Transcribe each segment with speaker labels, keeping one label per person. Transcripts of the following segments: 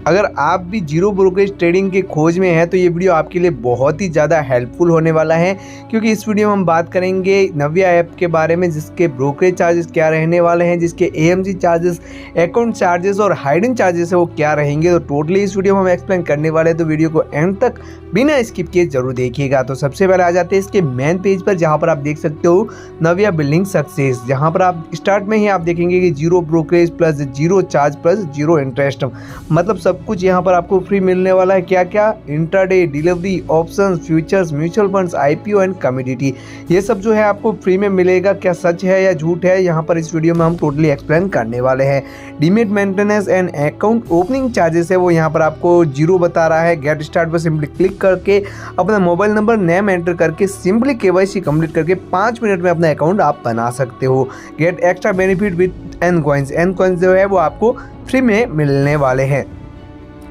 Speaker 1: अगर आप भी जीरो ब्रोकरेज ट्रेडिंग के खोज में हैं तो ये वीडियो आपके लिए बहुत ही ज़्यादा हेल्पफुल होने वाला है, क्योंकि इस वीडियो में हम बात करेंगे नव्या ऐप के बारे में, जिसके ब्रोकरेज चार्जेस क्या रहने वाले हैं, जिसके एएमसी चार्जेस, अकाउंट चार्जेस और हाइडन चार्जेस है वो क्या रहेंगे। तो टोटली इस वीडियो में हम एक्सप्लेन करने वाले हैं, तो वीडियो को एंड तक बिना स्किप किए जरूर देखिएगा। तो सबसे पहले आ जाते हैं इसके मेन पेज पर, जहाँ पर आप देख सकते हो नव्या बिल्डिंग सक्सेस, जहाँ पर आप स्टार्ट में ही आप देखेंगे कि zero brokerage plus zero charge plus zero interest, मतलब सब कुछ यहाँ पर आपको फ्री मिलने वाला है। क्या क्या? Intraday, delivery, options, futures, mutual funds, IPO and commodity, ये सब जो है आपको फ्री में मिलेगा। क्या सच है या झूठ है, यहाँ पर इस वीडियो में हम टोटली एक्सप्लेन करने वाले हैं। Demat maintenance and account opening charges है वो यहाँ पर आपको जीरो बता रहा है। गेट स्टार्ट पर सिंपली क्लिक करके अपना मोबाइल नंबर नेम एंटर करके सिंपली केवाईसी कंप्लीट करके 5 मिनट में अपना अकाउंट आप बना सकते हो। Get extra benefit with N coins जो है वो आपको फ्री में मिलने वाले हैं।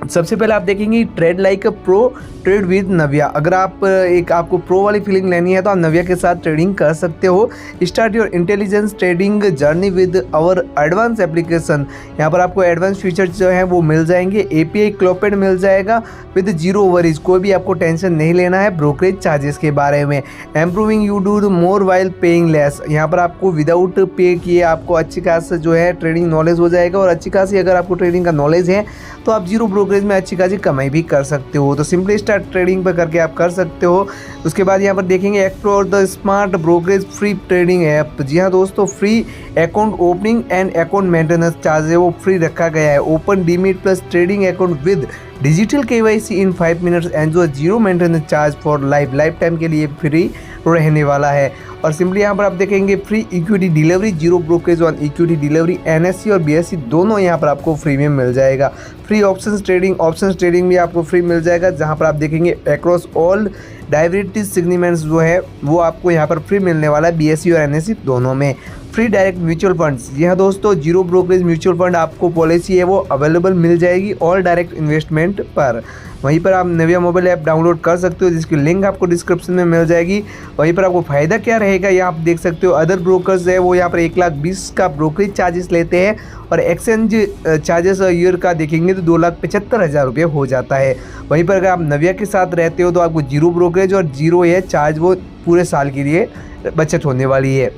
Speaker 1: सबसे पहले आप देखेंगे trade like pro, trade with Navya. अगर आपको प्रो वाली फीलिंग लेनी है तो आप नव्या के साथ ट्रेडिंग कर सकते हो। Start your intelligence trading journey with our advance application, यहाँ पर आपको एडवांस फीचर्स जो हैं वो मिल जाएंगे। एपीआई क्लोपेड मिल जाएगा विद जीरो वरीज, कोई भी आपको टेंशन नहीं लेना है ब्रोकरेज चार्जेस के बारे में। Improving you do more while paying less, यहाँ पर आपको विदाउट पे किए आपको अच्छी खासी जो है ट्रेडिंग नॉलेज हो जाएगा, और अच्छी खासी अगर आपको ट्रेडिंग का नॉलेज है तो आप जीरो ब्रोकरेज में अच्छी खासी कमाई भी कर सकते हो। तो सिंपली स्टार्ट ट्रेडिंग पर करके आप कर सकते हो। उसके बाद यहाँ पर देखेंगे explore the smart brokerage free trading app. जी हाँ दोस्तों, free account opening and account maintenance charge है वो फ्री रखा गया है। Open demat plus trading account with digital KYC in 5 minutes, enjoy zero maintenance charge for lifetime के लिए फ्री रहने वाला है। और सिंपली यहाँ पर आप देखेंगे free equity delivery, zero brokerage on equity delivery, NSC और बीएससी दोनों यहाँ पर आपको फ्री में मिल जाएगा। फ्री ऑप्शंस ट्रेडिंग भी आपको फ्री मिल जाएगा, जहाँ पर आप देखेंगे अक्रॉस ऑल डायरेक्टिव सेगमेंट्स जो है वो आपको यहाँ पर फ्री मिलने वाला है, बीएससी और एनएससी दोनों में। फ्री डायरेक्ट म्यूचुअल फंड्स, जी हाँ दोस्तों, जीरो ब्रोकरेज म्यूचुअल फंड आपको पॉलिसी है वो अवेलेबल मिल जाएगी ऑल डायरेक्ट इन्वेस्टमेंट पर। वहीं पर आप नव्या मोबाइल ऐप डाउनलोड कर सकते हो, जिसकी लिंक आपको डिस्क्रिप्शन में मिल जाएगी। वहीं पर आपको फ़ायदा क्या रहेगा ये आप देख सकते हो। अदर ब्रोकर्स है वो यहाँ पर 1,20,000 का ब्रोकरेज चार्जेस लेते हैं, और एक्सचेंज चार्जेस ईयर का देखेंगे तो 2,75,000 रुपये हो जाता है। वहीं पर अगर आप नव्या के साथ रहते हो तो आपको जीरो ब्रोकरेज और जीरो है चार्ज वो पूरे साल के लिए बचत होने वाली है।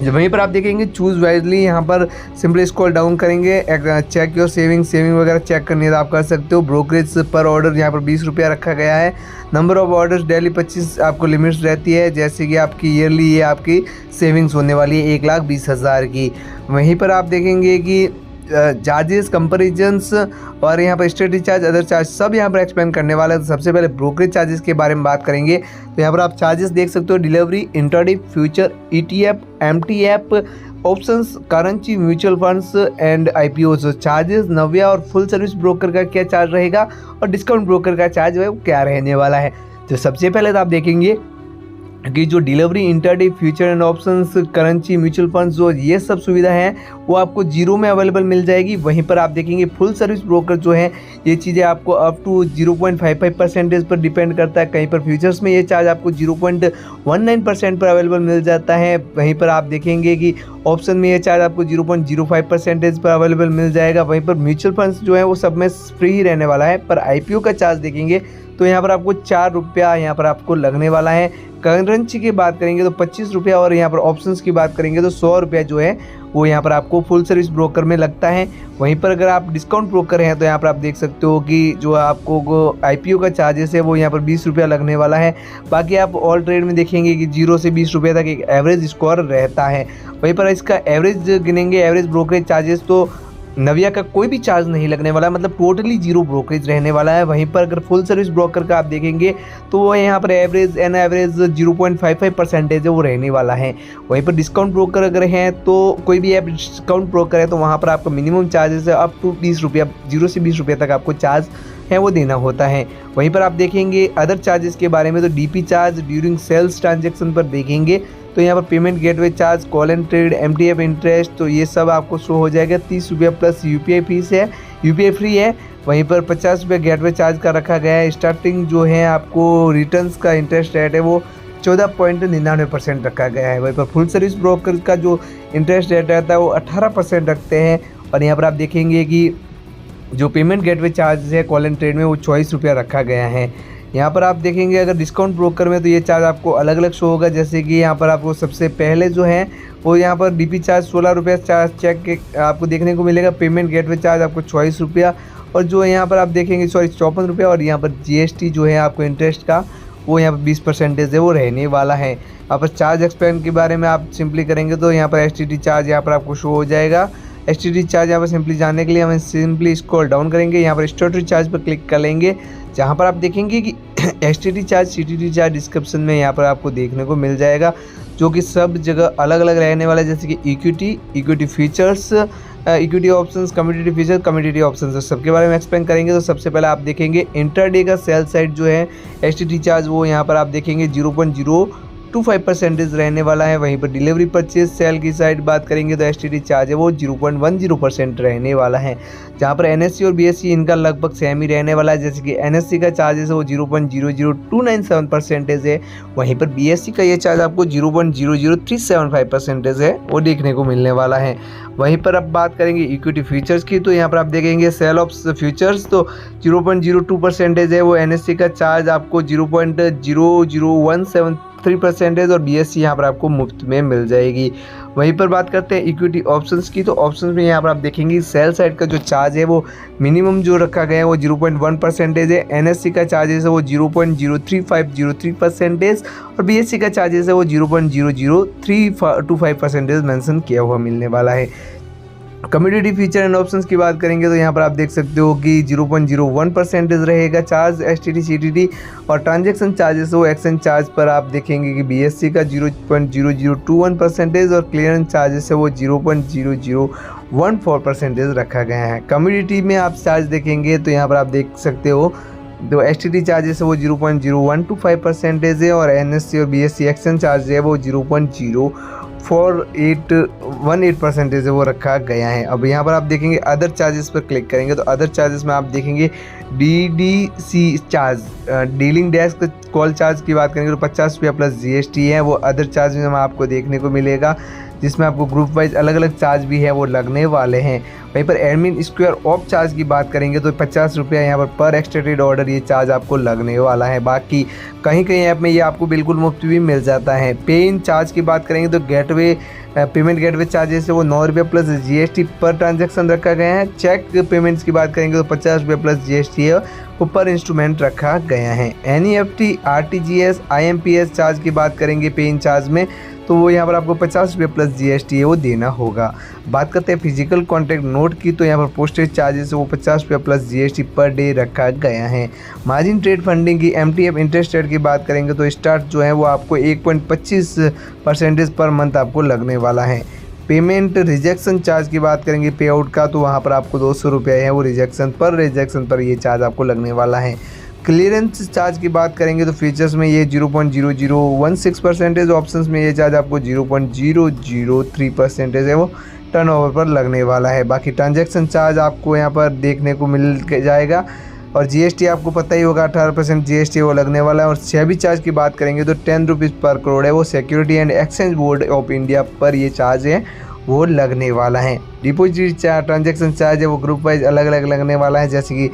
Speaker 1: वहीं पर आप देखेंगे चूज़ वाइजली, यहाँ पर सिंपली स्क्रॉल डाउन करेंगे, चेक योर सेविंग वगैरह चेक करनी है तो आप कर सकते हो। ब्रोकरेज पर ऑर्डर यहाँ पर 20 रुपया रखा गया है। नंबर ऑफ ऑर्डर्स डेली 25 आपको लिमिट्स रहती है, जैसे कि आपकी ईयरली ये आपकी सेविंग्स होने वाली है 1,20,000 की। वहीं पर आप देखेंगे कि चार्जेस, कंपेरिजन्स और यहाँ पर स्टेटस चार्ज, अदर चार्ज सब यहाँ पर एक्सप्लेन करने वाला है। तो सबसे पहले ब्रोकरेज चार्जेस के बारे में बात करेंगे, तो यहाँ पर आप चार्जेस देख सकते हो। Delivery, intraday, future, ETF, MTF, options, currency, mutual funds and IPO charges. Navya और फुल सर्विस ब्रोकर का क्या चार्ज रहेगा, और डिस्काउंट ब्रोकर का चार्ज है वो क्या रहने वाला है। तो सबसे पहले तो आप देखेंगे कि जो delivery, intraday, future and options, currency, mutual funds जो ये सब सुविधा है वो आपको जीरो में अवेलेबल मिल जाएगी। वहीं पर आप देखेंगे फुल सर्विस ब्रोकर जो है ये चीज़ें आपको अप टू 0.55% पर डिपेंड करता है। कहीं पर फ्यूचर्स में ये चार्ज आपको 0.19% पर अवेलेबल मिल जाता है। वहीं पर आप देखेंगे कि ऑप्शन में ये चार्ज आपको 0.05% पर अवेलेबल मिल जाएगा। वहीं पर म्यूचुअल फंड्स जो है वो सब में फ्री ही रहने वाला है। पर आईपीओ का चार्ज देखेंगे तो यहाँ पर आपको 4 रुपया यहाँ पर आपको लगने वाला है। करेंसी की बात करेंगे तो 25 रुपया, और यहाँ पर ऑप्शंस की बात करेंगे तो 100 रुपया जो है वो यहाँ पर आपको फुल सर्विस ब्रोकर में लगता है। वहीं पर अगर आप डिस्काउंट ब्रोकर हैं तो यहाँ पर आप देख सकते हो कि जो आपको आईपीओ का चार्जेस है वो यहाँ पर 20 रुपया लगने वाला है। बाकी आप ऑल ट्रेड में देखेंगे कि 0 से 20 रुपये तक एक एवरेज स्कोर रहता है। वहीं पर इसका एवरेज गिनेंगे, एवरेज ब्रोकरेज चार्जेस, तो नव्या का कोई भी चार्ज नहीं लगने वाला है, मतलब टोटली जीरो ब्रोकरेज रहने वाला है। वहीं पर अगर फुल सर्विस ब्रोकर का आप देखेंगे तो वो यहाँ पर एवरेज 0.55% है वो रहने वाला है। वहीं पर डिस्काउंट ब्रोकर अगर हैं तो कोई भी ऐप डिस्काउंट ब्रोकर है तो वहाँ पर आपका मिनिमम चार्जेस है अप टू 20 रुपया, 0 से 20 रुपये तक आपको चार्ज है वो देना होता है। वहीं पर आप देखेंगे अदर चार्जेस के बारे में, तो DP charge during sales transaction पर देखेंगे तो यहाँ पर payment gateway charge, call and trade, MTF interest, तो ये सब आपको शो हो जाएगा। 30 रुपया प्लस यूपीआई फीस है, यूपीआई फ्री है। वहीं पर 50 रुपये गेटवे चार्ज का रखा गया है। स्टार्टिंग जो है आपको रिटर्न्स का इंटरेस्ट रेट है वो 14.99% रखा गया है। वहीं पर फुल सर्विस ब्रोकर का जो इंटरेस्ट रेट रहता है वो 18% रखते हैं। और यहाँ पर आप देखेंगे कि जो पेमेंट गेटवे चार्ज है कॉल एंड ट्रेड में वो 24 रुपया रखा गया है। यहाँ पर आप देखेंगे अगर डिस्काउंट ब्रोकर में तो ये चार्ज आपको अलग अलग शो होगा, जैसे कि यहाँ पर आपको सबसे पहले जो है वो यहाँ पर डीपी चार्ज 16 रुपया चार्ज चेक के आपको देखने को मिलेगा। पेमेंट गेटवे चार्ज आपको 24 रुपया, और जो यहाँ पर आप देखेंगे 54 रुपया, और यहाँ पर जीएसटी जो है आपको इंटरेस्ट का वो यहाँ पर 20% है वो रहने वाला है। यहाँ पर चार्ज एक्सपेंड के बारे में आप सिंपली करेंगे तो यहाँ पर एसटीडी चार्ज यहाँ पर आपको शो हो जाएगा। एसटीडी चार्ज यहाँ पर सिंपली जानने के लिए हमें सिंपली स्क्रॉल डाउन करेंगे, यहाँ पर स्टोरेज चार्ज पर क्लिक कर लेंगे, जहाँ पर आप देखेंगे कि STD charge CTD charge description में यहाँ पर आपको देखने को मिल जाएगा, जो कि सब जगह अलग अलग रहने वाला है, जैसे कि equity features, equity options, community feature, community options, सबके बारे में एक्सप्लेन करेंगे। तो सबसे पहले आप देखेंगे इंटरडे का सेल साइड जो है एसटीडी चार्ज वो यहाँ पर आप देखेंगे 0.025% रहने वाला है। वहीं पर डिलीवरी परचेज सेल की साइड बात करेंगे तो एसटीडी चार्ज है वो 0.10% रहने वाला है, जहाँ पर एनएससी और बीएससी इनका लगभग सेम ही रहने वाला है। जैसे कि एनएससी का चार्जेस है वो 0.00297% है, वहीं पर बीएससी का ये चार्ज आपको 0.00375% है वो देखने को मिलने वाला है। वहीं पर अब बात करेंगे इक्विटी फीचर्स की, तो यहाँ पर आप देखेंगे सेल ऑफ फ्यूचर्स तो 0.02% है वो, एनएससी का चार्ज आपको 0.00173% और बीएससी यहाँ पर आपको मुफ्त में मिल जाएगी। वहीं पर बात करते हैं इक्विटी ऑप्शंस की, तो ऑप्शंस में यहाँ पर आप देखेंगे सेल साइड का जो चार्ज है वो मिनिमम जो रखा गया है वो 0.1% है, एनएससी का चार्जेस है वो 0.03503% और बीएससी का चार्जेस है वो 0.00325% मेंशन किया हुआ मिलने वाला है। कम्युनिटी फीचर एंड ऑप्शंस की बात करेंगे तो यहाँ पर आप देख सकते हो कि 0.01% रहेगा चार्ज एसटीडी सीटीडी, और ट्रांजैक्शन चार्जेस वो एक्सचेंज चार्ज पर आप देखेंगे कि बीएससी का 0.0021% और क्लियरेंस चार्जेस है वो 0.0014% रखा गया है। कम्युनिटी में आप चार्ज देखेंगे तो यहाँ पर आप देख सकते हो तो एसटीडी चार्जेस है वो 0.0125% है, और एनएससी और बीएससी एक्सचेंज चार्ज है वो 0.0418% है वो रखा गया है। अब यहाँ पर आप देखेंगे अदर चार्जेस पर क्लिक करेंगे तो अदर चार्जेस में आप देखेंगे DDC charge, dealing desk call charge की बात करेंगे तो 50 रुपया प्लस जीएसटी है वो अदर चार्ज में आपको देखने को मिलेगा, जिसमें आपको ग्रुप वाइज अलग अलग चार्ज भी है वो लगने वाले हैं। वहीं पर एडमिन स्क्वायर ऑफ चार्ज की बात करेंगे तो 50 रुपया यहाँ पर एक्सटेंडेड ऑर्डर ये चार्ज आपको लगने वाला है। बाकी कहीं कहीं ऐप में ये आपको बिल्कुल मुफ्त भी मिल जाता है। पे इन चार्ज की बात करेंगे तो गेटवे पेमेंट गेटवे चार्जेस है वो 9 रुपये प्लस जीएसटी पर ट्रांजैक्शन रखा गया है। चेक पेमेंट्स की बात करेंगे तो 50 रुपये प्लस जीएसटी है वो पर इंस्ट्रूमेंट रखा गया है। एनईएफटी आरटीजीएस आईएमपीएस चार्ज की बात करेंगे पे इन चार्ज में तो वो यहाँ पर आपको 50 रुपये प्लस जीएसटी है वो देना होगा। बात करते हैं फिजिकल कॉन्ट्रैक्ट नोट की, तो यहाँ पर पोस्टेज चार्जेस है वो 50 रुपये प्लस जीएसटी पर डे रखा गया है। मार्जिन ट्रेड फंडिंग की एमटीएफ इंटरेस्ट रेट की बात करेंगे तो स्टार्ट जो है वो आपको 1.25% पर मंथ आपको लगने वाला है। पेमेंट रिजेक्शन चार्ज की बात करेंगे पे आउट का तो वहाँ पर आपको 200 रुपये है वो रिजेक्शन पर ये चार्ज आपको लगने वाला है। क्लियरेंस चार्ज की बात करेंगे तो फीचर्स में ये 0.0016% ऑप्शंस में ये चार्ज आपको 0.003% है वो टर्नओवर पर लगने वाला है। बाकी ट्रांजैक्शन चार्ज आपको यहाँ पर देखने को मिल जाएगा, और जीएसटी आपको पता ही होगा 18% जीएसटी वो लगने वाला है। और सेबी चार्ज की बात करेंगे तो 10 रुपीज़ पर करोड़ है वो security and exchange board of India पर ये चार्ज है वो लगने वाला है। डिपॉजिट चार्ज ट्रांजैक्शन चार्ज है वो ग्रुप वाइज अलग अलग लगने वाला है, जैसे कि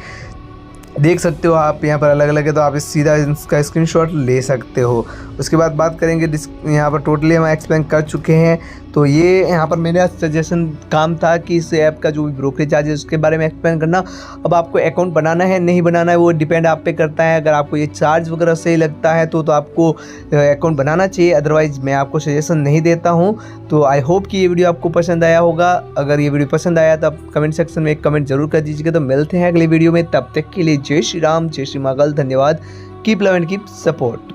Speaker 1: देख सकते हो आप यहाँ पर अलग अलग है तो आप सीधा इसका स्क्रीनशॉट ले सकते हो। उसके बाद बात करेंगे यहाँ पर टोटली हम एक्सप्लेन कर चुके हैं, तो ये यहाँ पर मेरा सजेशन काम था कि इस ऐप का जो भी ब्रोकरेज चार्ज है उसके बारे में एक्सप्लेन करना। अब आपको अकाउंट बनाना है नहीं बनाना है वो डिपेंड आप पे करता है। अगर आपको ये चार्ज वगैरह सही लगता है तो आपको अकाउंट बनाना चाहिए, अदरवाइज़ मैं आपको सजेशन नहीं देता हूँ। तो आई होप कि ये वीडियो आपको पसंद आया होगा। अगर ये वीडियो पसंद आया तो आप कमेंट सेक्शन में एक कमेंट जरूर कर दीजिएगा। तो मिलते हैं अगली वीडियो में, तब तक के लिए जय श्री राम, जय श्री महाकाल, धन्यवाद। Keep love and keep support.